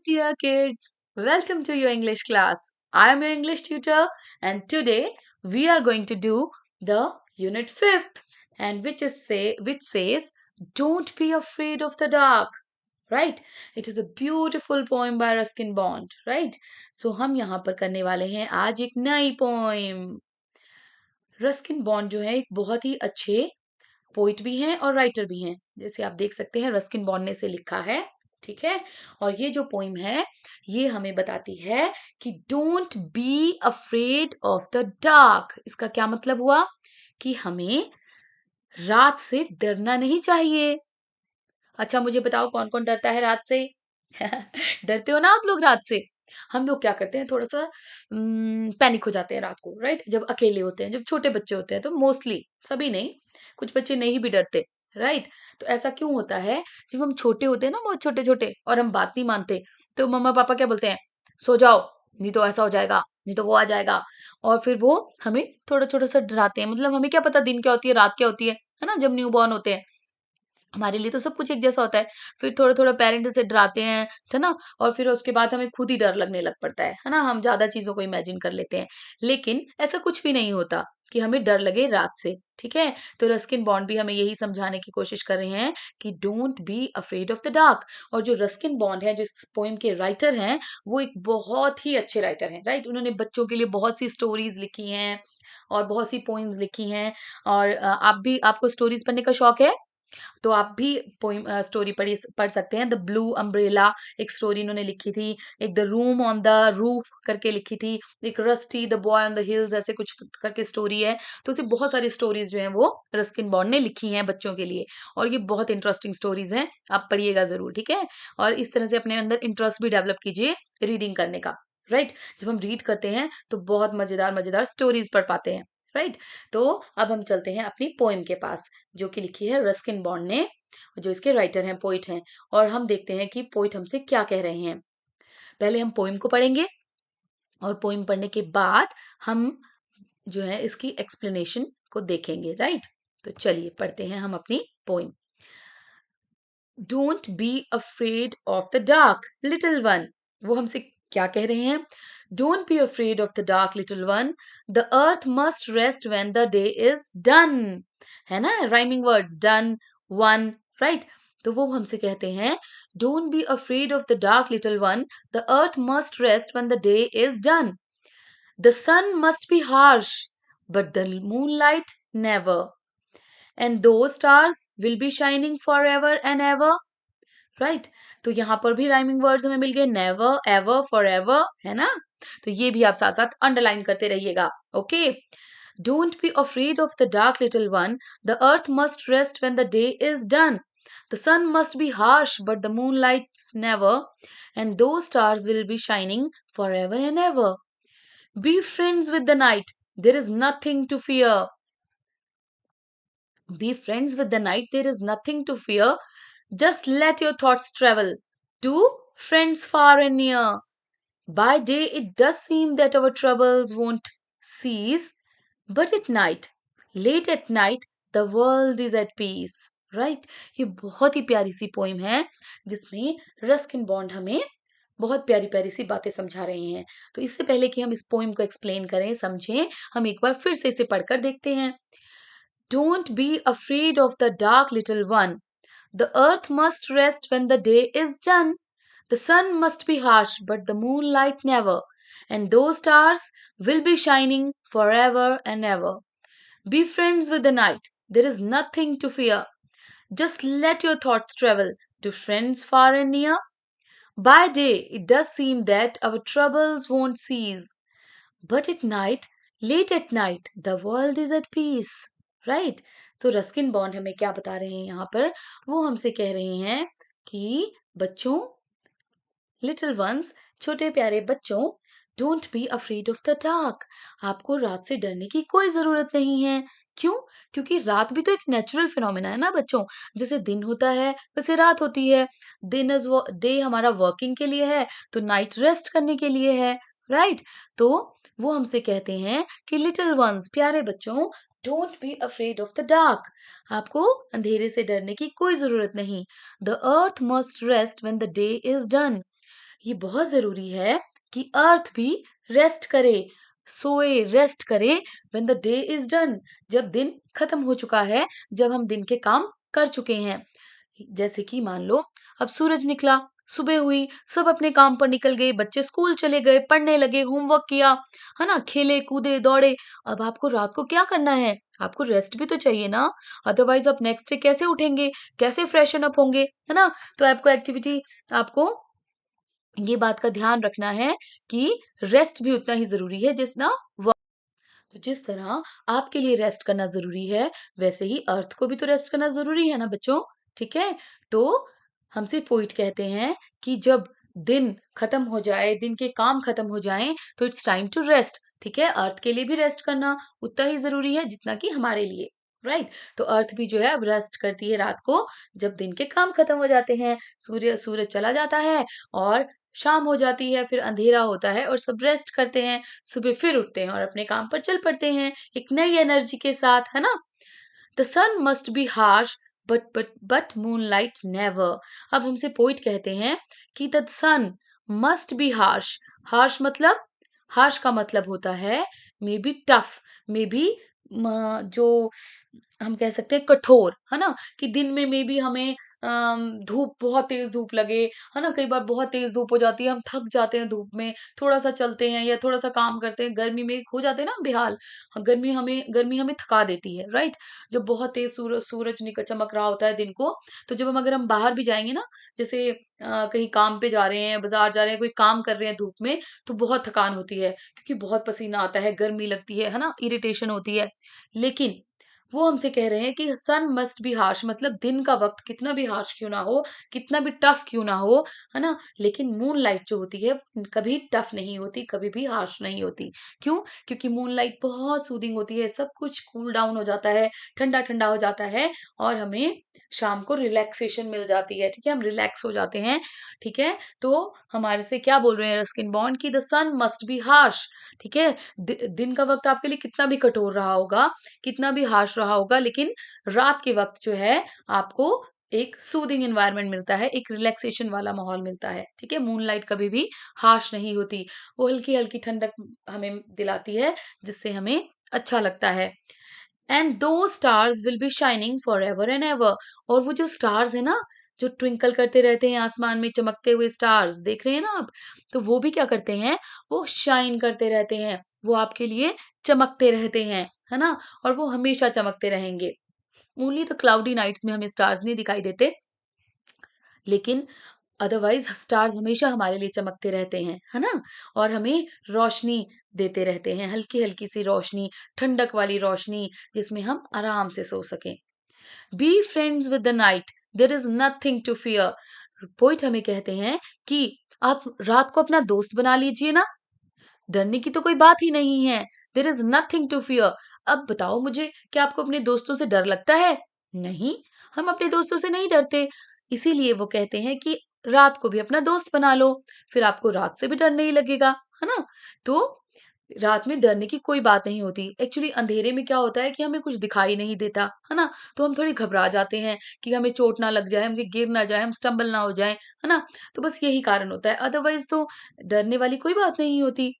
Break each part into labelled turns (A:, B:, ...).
A: dear kids, welcome to your English class. I am your English tutor, and today we are going to do the unit 5th, and which says don't be afraid of the dark. Right? It is a beautiful poem by Ruskin Bond. Right? So हम यहाँ पर करने वाले हैं आज एक नई poem. Ruskin bond जो है एक बहुत ही अच्छे पोइट भी हैं और राइटर भी हैं। जैसे आप देख सकते हैं रस्किन बॉन्ड ने इसे लिखा है, ठीक है। और ये जो पोइम है ये हमें बताती है कि don't be afraid of the dark. इसका क्या मतलब हुआ कि हमें रात से डरना नहीं चाहिए। अच्छा मुझे बताओ कौन कौन डरता है रात से? डरते हो ना आप लोग रात से? हम लोग क्या करते हैं, थोड़ा सा पैनिक हो जाते हैं रात को, राइट? जब अकेले होते हैं, जब छोटे बच्चे होते हैं, तो मोस्टली, सभी नहीं, कुछ बच्चे नहीं भी डरते, राइट? तो ऐसा क्यों होता है? जब हम छोटे होते हैं ना, बहुत छोटे छोटे, और हम बात नहीं मानते, तो मम्मा पापा क्या बोलते हैं? सो जाओ, नहीं तो ऐसा हो जाएगा, नहीं तो वो आ जाएगा। और फिर वो हमें थोड़ा छोटा सा डराते हैं। मतलब हमें क्या पता दिन क्या होती है, रात क्या होती है ना? जब न्यू बॉर्न होते हैं हमारे लिए तो सब कुछ एक जैसा होता है। फिर थोड़ा-थोड़ा पेरेंट्स से डराते हैं, है ना? और फिर उसके बाद हमें खुद ही डर लगने लग पड़ता है ना? हम ज़्यादा चीज़ों को इमेजिन कर लेते हैं। लेकिन ऐसा कुछ भी नहीं होता कि हमें डर लगे रात से, ठीक है? तो रस्किन बॉन्ड भी हमें यही समझाने की कोशिश कर रहे हैं कि don't be afraid of the dark. और जो रस्किन बॉन्ड है, जो इस पोएम के राइटर हैं, वो एक बहुत ही अच्छे राइटर हैं, राइट? उन्होंने बच्चों के लिए बहुत सी स्टोरीज़ लिखी हैं और बहुत सी पोएम्स लिखी हैं। और आपको स्टोरीज़ पढ़ने का शौक है? तो आप भी पोइम स्टोरी पढ़ सकते हैं। द ब्लू अम्ब्रेला एक स्टोरी इन्होंने लिखी थी। एक the room on the roof करके लिखी थी। एक rusty the boy on the hills ऐसे कुछ करके स्टोरी है। तो ऐसे बहुत सारी स्टोरीज जो हैं वो रस्किन बॉन्ड ने लिखी हैं बच्चों के लिए। और ये बहुत इंटरेस्टिंग स्टोरीज हैं, आप पढ़िएगा जरूर, ठीक है। और इस तरह से अपने अंदर इंटरेस्ट भी डेवलप कीजिए रीडिंग करने का, राइट? जब हम रीड करते हैं तो बहुत मजेदार मजेदार स्टोरीज पढ़ पाते हैं, राइट? तो अब हम चलते हैं अपनी पोइम के पास, जो कि लिखी है रस्किन बॉन्ड ने, जो इसके राइटर हैं, पोइट हैं। और हम देखते हैं कि पोइट हमसे क्या कह रहे हैं। पहले हम पोइम को पढ़ेंगे और पोइम पढ़ने के बाद हम जो है इसकी एक्सप्लेनेशन को देखेंगे, राइट? तो चलिए पढ़ते हैं हम अपनी poem. Don't be afraid of the dark little one. वो हमसे क्या कह रहे हैं? Don't be afraid of the dark little one, the earth must rest when the day is done. है ना, rhyming words, done, one, right? तो वो हमसे कहते हैं don't be afraid of the dark little one, the earth must rest when the day is done, the sun must be harsh but the moonlight never, and the stars will be shining for ever and ever, right? तो यहाँ पर भी rhyming words हमें मिल गए, never, ever, for ever, है ना? तो ये भी आप साथ साथ अंडरलाइन करते रहिएगा, okay? Don't be afraid of the dark little one, the earth must rest when the day is done, the sun must be harsh but the moon lights never, and the stars will be shining for ever and ever. Be friends with the night, there is nothing to fear. Be friends with the night, there is nothing to fear. Just let your thoughts travel to friends far and near. By day, it does seem that our troubles won't cease, but at night, late at night, the world is at peace. Right? ये बहुत ही प्यारी सी poem है जिसमें Ruskin bond हमें बहुत प्यारी प्यारी सी बातें समझा रहे हैं। तो इससे पहले कि हम इस पोइम को एक्सप्लेन करें, समझें, हम एक बार फिर से इसे पढ़कर देखते हैं। Don't be afraid of the dark, little one. The earth must rest when the day is done. The sun must be harsh, but the moonlight never. And those stars will be shining forever and ever. Be friends with the night. There is nothing to fear. Just let your thoughts travel to friends far and near. By day, it does seem that our troubles won't cease. But at night, late at night, the world is at peace. Right? तो Ruskin bond हमें क्या बता रहे हैं यहाँ पर? वो हमसे कह रहे हैं कि बच्चों, लिटिल वंस, छोटे प्यारे बच्चों, don't be afraid of the dark. आपको रात से डरने की कोई जरूरत नहीं है। क्यों? क्योंकि रात भी तो एक नेचुरल फिनोमेना है ना बच्चों। जैसे दिन होता है वैसे रात होती है। दिन इज डे हमारा वर्किंग के लिए है, तो नाइट रेस्ट करने के लिए है, राइट? तो वो हमसे कहते हैं कि लिटिल वंस, प्यारे बच्चों, don't be afraid of the dark. आपको अंधेरे से डरने की कोई जरूरत नहीं। The earth must rest when the day is done. ये बहुत जरूरी है कि अर्थ भी रेस्ट करे, सोए, रेस्ट करे when the day is done, जब दिन खत्म हो चुका है, जब हम दिन के काम कर चुके हैं। जैसे कि मान लो अब सूरज निकला, सुबह हुई, सब अपने काम पर निकल गए, बच्चे स्कूल चले गए, पढ़ने लगे, होमवर्क किया, है ना, खेले कूदे दौड़े। अब आपको रात को क्या करना है? आपको रेस्ट भी तो चाहिए ना, अदरवाइज आप नेक्स्ट डे कैसे उठेंगे, कैसे फ्रेशन अप होंगे, है ना। तो आपको एक्टिविटी, आपको ये बात का ध्यान रखना है कि रेस्ट भी उतना ही जरूरी है जितना। तो जिस तरह आपके लिए रेस्ट करना ज़रूरी है, वैसे ही अर्थ को भी तो रेस्ट करना ज़रूरी है ना बच्चों, ठीक है? तो हमसे पोएट कहते हैं कि जब दिन खत्म हो जाए, दिन के काम खत्म हो जाएँ, तो इट्स टाइम टू रेस्ट, ठीक है? अर्थ के लिए भी रेस्ट करना उतना ही ज़रूरी है जितना कि हमारे लिए, राइट? तो अर्थ भी जो है अब रेस्ट करती है रात को, जब दिन के काम खत्म हो जाते हैं, सूरज चला जाता है और शाम हो जाती है, फिर अंधेरा होता है और सब रेस्ट करते हैं, सुबह फिर उठते हैं और अपने काम पर चल पड़ते हैं एक नई एनर्जी के साथ, है ना। The sun must be harsh but moonlight never. अब हमसे पोइट कहते हैं कि the sun must be harsh. Harsh मतलब, हार्श का मतलब होता है may be tough, may be जो हम कह सकते हैं कठोर, है ना, कि दिन में मे बी हमें धूप, बहुत तेज धूप लगे, है ना, कई बार बहुत तेज धूप हो जाती है, हम थक जाते हैं धूप में, थोड़ा सा चलते हैं या थोड़ा सा काम करते हैं, गर्मी में हो जाते हैं ना बेहाल। हाँ, गर्मी हमें थका देती है, राइट। जब बहुत तेज सूरज निकल चमक रहा होता है दिन को, तो जब हम, अगर हम बाहर भी जाएंगे ना, जैसे कहीं काम पे जा रहे हैं, बाजार जा रहे हैं, कोई काम कर रहे हैं धूप में, तो बहुत थकान होती है क्योंकि बहुत पसीना आता है, गर्मी लगती है ना, इरिटेशन होती है। लेकिन वो हमसे कह रहे हैं कि सन मस्ट बी हार्श, मतलब दिन का वक्त कितना भी हार्श क्यों ना हो, कितना भी टफ क्यों ना हो, है ना, लेकिन मून लाइट जो होती है कभी टफ नहीं होती, कभी भी हार्श नहीं होती। क्यों? क्योंकि मून लाइट बहुत सूदिंग होती है, सब कुछ कूल डाउन हो जाता है, ठंडा ठंडा हो जाता है और हमें शाम को रिलैक्सेशन मिल जाती है, ठीक है, हम रिलैक्स हो जाते हैं, ठीक है। तो हमारे से क्या बोल रहे हैं रस्किन बॉन्ड की the sun must be harsh, ठीक है। दिन का वक्त आपके लिए कितना भी कठोर रहा होगा, कितना भी हार्श रहा होगा, लेकिन रात के वक्त जो है आपको एक सूदिंग एनवायरनमेंट मिलता है, एक रिलैक्सेशन वाला माहौल मिलता है, ठीक है। मूनलाइट कभी भी हार्श नहीं होती, वो हल्की हल्की ठंडक हमें दिलाती है, जिससे हमें अच्छा लगता है। And the stars will be shining for ever and ever. और वो जो स्टार्स है ना, जो ट्विंकल करते रहते हैं आसमान में, चमकते हुए स्टार्स देख रहे हैं ना आप, तो वो भी क्या करते हैं, वो शाइन करते रहते हैं, वो आपके लिए चमकते रहते हैं, है ना, और वो हमेशा चमकते रहेंगे। ओनली द क्लाउडी नाइट्स में हमें स्टार्स नहीं दिखाई देते, लेकिन अदरवाइज स्टार्स हमेशा हमारे लिए चमकते रहते हैं, है ना, और हमें रोशनी देते रहते हैं, हल्की हल्की सी रोशनी, ठंडक वाली रोशनी, जिसमें हम आराम से सो सकें। Be friends with the night, there is nothing to fear. Poet हमें कहते हैं कि आप रात को अपना दोस्त बना लीजिए ना, डरने की तो कोई बात ही नहीं है। There is nothing to fear. अब बताओ मुझे, क्या आपको अपने दोस्तों से डर लगता है? नहीं, हम अपने दोस्तों से नहीं डरते। इसीलिए वो कहते हैं कि रात को भी अपना दोस्त बना लो, फिर आपको रात से भी डर नहीं लगेगा, है ना। तो रात में डरने की कोई बात नहीं होती। एक्चुअली अंधेरे में क्या होता है कि हमें कुछ दिखाई नहीं देता, है ना, तो हम थोड़ी घबरा जाते हैं कि हमें चोट ना लग जाए, हम गिर ना जाए, हम स्टम्बल ना हो जाए, है ना। तो बस यही कारण होता है, अदरवाइज तो डरने वाली कोई बात नहीं होती।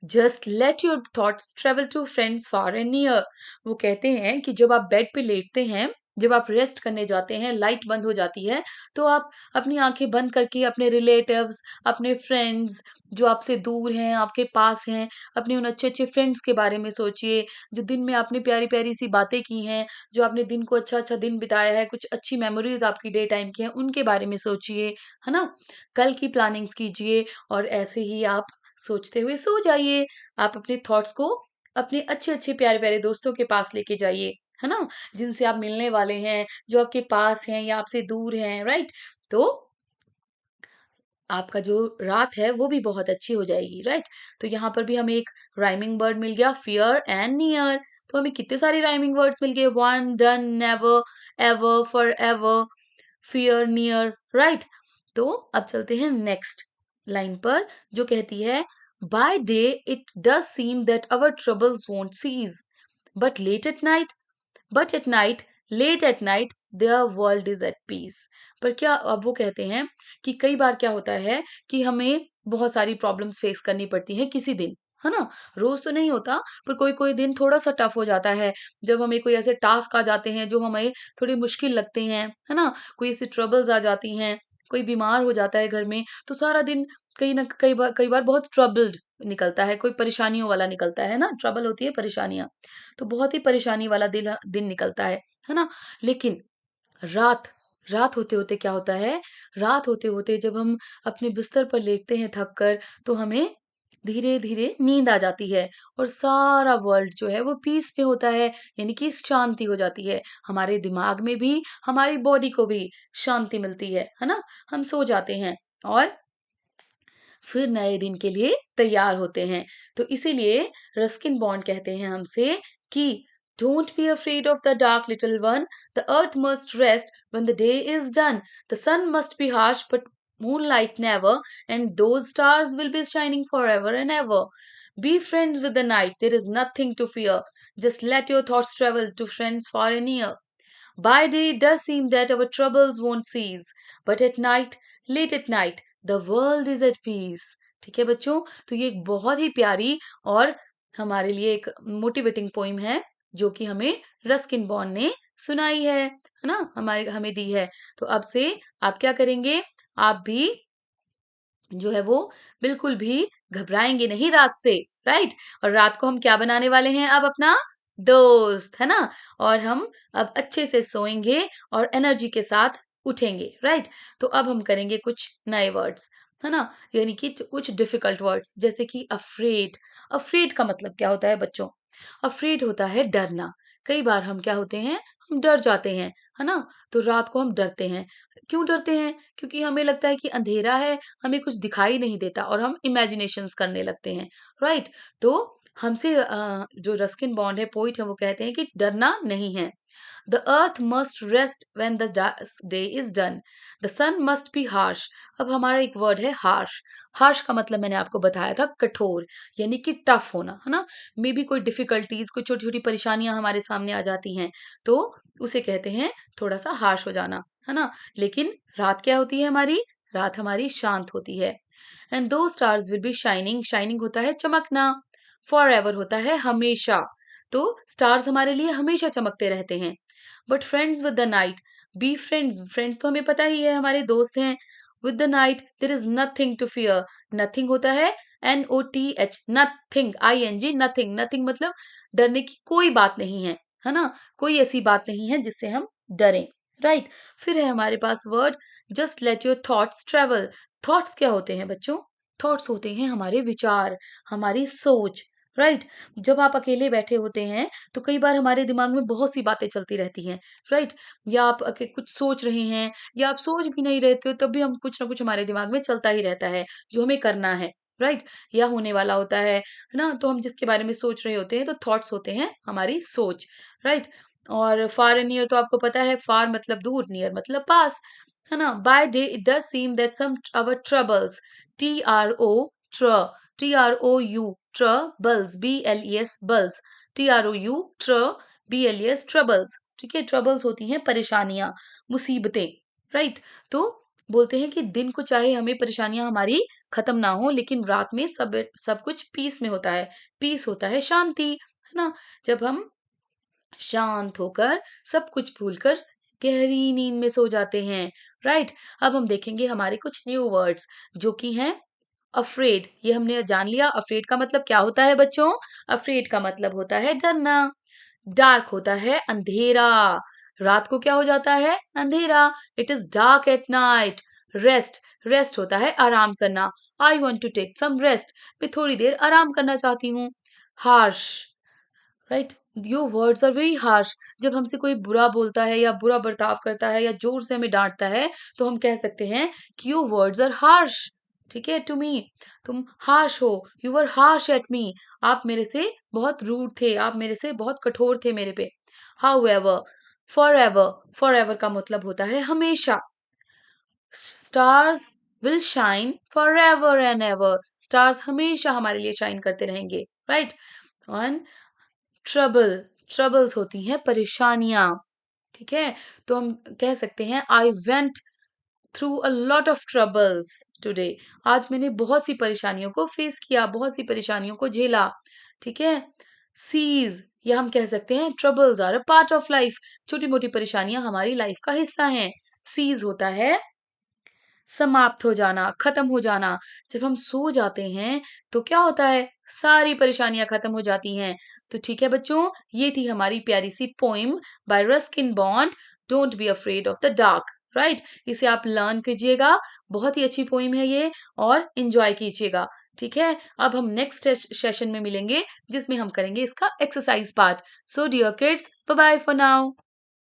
A: Just let your thoughts travel to friends far and near. वो कहते हैं कि जब आप बेड पे लेटते हैं, जब आप रेस्ट करने जाते हैं, लाइट बंद हो जाती है, तो आप अपनी आंखें बंद करके अपने रिलेटिव्स, अपने फ्रेंड्स जो आपसे दूर हैं, आपके पास हैं, अपने उन अच्छे अच्छे फ्रेंड्स के बारे में सोचिए, जो दिन में आपने प्यारी प्यारी सी बातें की हैं, जो आपने दिन को अच्छा अच्छा दिन बिताया है, कुछ अच्छी मेमोरीज आपकी डे टाइम की हैं, उनके बारे में सोचिए, है ना। कल की प्लानिंग्स कीजिए और ऐसे ही आप सोचते हुए सो जाइए। आप अपने थॉट्स को अपने अच्छे-अच्छे प्यारे-प्यारे दोस्तों के पास लेके जाइए, है ना? जिनसे आप मिलने वाले हैं, जो आपके पास हैं या आपसे दूर हैं, राइट? तो आपका जो रात है वो भी बहुत अच्छी हो जाएगी, राइट। तो यहाँ पर भी हमें एक राइमिंग वर्ड मिल गया, फियर एंड नियर। तो हमें कितने सारे राइमिंग वर्ड्स मिल गए, one, done, never, ever, for ever, fear, near, right. तो अब चलते हैं नेक्स्ट लाइन पर, जो कहती है, by day it does seem that our troubles won't cease, but late at night, but at night, late at night, their world is at peace. पर क्या अब वो कहते हैं कि कई बार क्या होता है कि हमें बहुत सारी प्रॉब्लम्स फेस करनी पड़ती हैं किसी दिन, है ना? रोज़ तो नहीं होता, पर कोई-कोई दिन थोड़ा-सा टफ हो जाता है, जब हमें कोई ऐसे टास्क आ जाते हैं जो हमें थोड़े मुश्किल लगते हैं, है ना? कोई ऐसी ट्रबल्स आ जाती हैं, कोई बीमार हो जाता है घर में, तो सारा दिन कई बार बहुत ट्रबल्ड निकलता है, कोई परेशानियों वाला निकलता है ना? ट्रबल होती है परेशानियाँ, तो बहुत ही परेशानी वाला दिन निकलता है ना? लेकिन रात रात होते-होते क्या होता है, रात होते-होते जब हम अपने बिस्तर पर लेटते हैं थक कर, तो हमें धीरे-धीरे नींद आ जाती है और सारा वर्ल्ड जो है वो पीस में होता है, यानी कि शांति हो जाती है। हमारे दिमाग में भी, हमारी बॉडी को भी शांति मिलती है ना? हम सो जाते हैं और फिर नए दिन के लिए तैयार होते हैं। तो इसीलिए रस्किन बॉन्ड कहते हैं हमसे कि don't be afraid of the dark little one, the earth must rest when the day is done, the sun must be harsh but moonlight never, and those stars will be shining forever and ever. Be friends with the night, there is nothing to fear. Just let your thoughts travel to friends far and near. By day it does seem that our troubles won't cease, but at night, late at night, the world is at peace. ठीक है बच्चों, तो ये एक बहुत ही प्यारी और हमारे लिए एक मोटिवेटिंग पोइम है जो कि हमें रस्किन बॉन्ड ने सुनाई है ना? हमारे हमें दी है। तो अब से आप क्या करेंगे? आप भी जो है वो बिल्कुल भी घबराएंगे नहीं रात से, राइट? और रात को हम क्या बनाने वाले हैं? अब अपना दोस्त, है ना? और हम अब अच्छे से सोएंगे और एनर्जी के साथ उठेंगे, राइट? तो अब हम करेंगे कुछ नए वर्ड्स, है ना? यानी कि कुछ डिफिकल्ट वर्ड्स, जैसे कि अफ्रेड। अफ्रेड का मतलब क्या होता है बच्चों? अफ्रेड होता है डरना। कई बार हम क्या होते हैं? हम डर जाते हैं, है ना? तो रात को हम डरते हैं। क्यों डरते हैं? क्योंकि हमें लगता है कि अंधेरा है, हमें कुछ दिखाई नहीं देता और हम इमेजिनेशंस करने लगते हैं, राइट? तो हमसे जो रस्किन बॉन्ड है, पोएट है, वो कहते हैं कि डरना नहीं है। The earth must rest when the day is done. The sun must be harsh. अब हमारा एक वर्ड है harsh. harsh का मतलब मैंने आपको बताया था कठोर, यानी कि टफ होना, है ना? मे बी कोई डिफिकल्टीज, कोई छोटी छोटी परेशानियां हमारे सामने आ जाती हैं, तो उसे कहते हैं थोड़ा सा हार्श हो जाना, है ना? लेकिन रात क्या होती है हमारी? रात हमारी शांत होती है। And the stars will be shining. Shining होता है चमकना, फॉर एवर होता है हमेशा। तो स्टार्स हमारे लिए हमेशा चमकते रहते हैं। But friends with the night, be friends. Friends तो हमें पता ही है, हमारे दोस्त हैं। With the night there is nothing to fear. Nothing होता है NOTH, nothing, ING, nothing. Nothing मतलब डरने की कोई बात नहीं है ना? कोई ऐसी बात नहीं है जिससे हम डरें, राइट? फिर है हमारे पास word just let your thoughts travel. Thoughts क्या होते हैं बच्चों? थॉट्स होते हैं हमारे विचार, हमारी सोच, राइट? जब आप अकेले बैठे होते हैं तो कई बार हमारे दिमाग में बहुत सी बातें चलती रहती हैं, राइट? या आप कुछ सोच रहे हैं या आप सोच भी नहीं रहते हो, तब भी हम कुछ ना कुछ हमारे दिमाग में चलता ही रहता है जो हमें करना है, राइट? या होने वाला होता है ना? तो हम जिसके बारे में सोच रहे होते हैं, तो थॉट्स होते हैं हमारी सोच, राइट? और फार एंड नियर तो आपको पता है, फार मतलब दूर, नियर मतलब पास, है ना? By day it does seem that some our troubles, TRO, ट्र, TROU, ट्रबल्स, BLES, बल्स, TROU, ट्र, BLES, ट्रबल्स। ठीक है? ट्रबल्स होती हैं परेशानियां, मुसीबतें, राइट? तो बोलते हैं कि दिन को चाहे हमें परेशानियां हमारी खत्म ना हो, लेकिन रात में सब सब कुछ पीस में होता है। पीस होता है शांति, है ना? जब हम शांत होकर सब कुछ भूलकर गहरी नींद में सो जाते हैं, राइट? अब हम देखेंगे हमारे कुछ न्यू वर्ड्स जो कि हैं अफ्रेड। ये हमने जान लिया अफ्रेड का मतलब क्या होता है बच्चों? अफ्रेड का मतलब होता है डरना। डार्क होता है अंधेरा। रात को क्या हो जाता है? अंधेरा। It is dark at night. Rest, rest होता है आराम करना। I want to take some rest. मैं थोड़ी देर आराम करना चाहती हूँ। Harsh, right? Your words are very harsh. जब हमसे कोई बुरा बोलता है या बुरा बर्ताव करता है या जोर से हमें डांटता है, तो हम कह सकते हैं कि योर वर्ड्स आर हार्श, ठीक है? टू मी, तुम हार्श हो, you are harsh at me. आप मेरे से बहुत रूड थे, आप मेरे से बहुत कठोर थे मेरे पे। How ever, for ever, for ever का मतलब होता है हमेशा। Stars will shine for ever and ever. Stars हमेशा हमारे लिए शाइन करते रहेंगे, राइट? right? ट्रबल, ट्रबल्स होती हैं परेशानियां, ठीक है? तो हम कह सकते हैं I went through a lot of troubles today. आज मैंने बहुत सी परेशानियों को फेस किया, बहुत सी परेशानियों को झेला। ठीक है। सीज, या हम कह सकते हैं troubles are a part of life. छोटी मोटी परेशानियां हमारी लाइफ का हिस्सा हैं। सीज होता है समाप्त हो जाना, खत्म हो जाना। जब हम सो जाते हैं तो क्या होता है, सारी परेशानियां खत्म हो जाती हैं। तो ठीक है बच्चों, ये थी हमारी प्यारी सी poem by Ruskin Bond, don't be afraid of the dark. Right, इसे आप लर्न कीजिएगा, बहुत ही अच्छी पोइम है ये, और इंजॉय कीजिएगा। ठीक है, अब हम नेक्स्ट सेशन में मिलेंगे जिसमें हम करेंगे इसका exercise part. So dear kids, bye bye for now.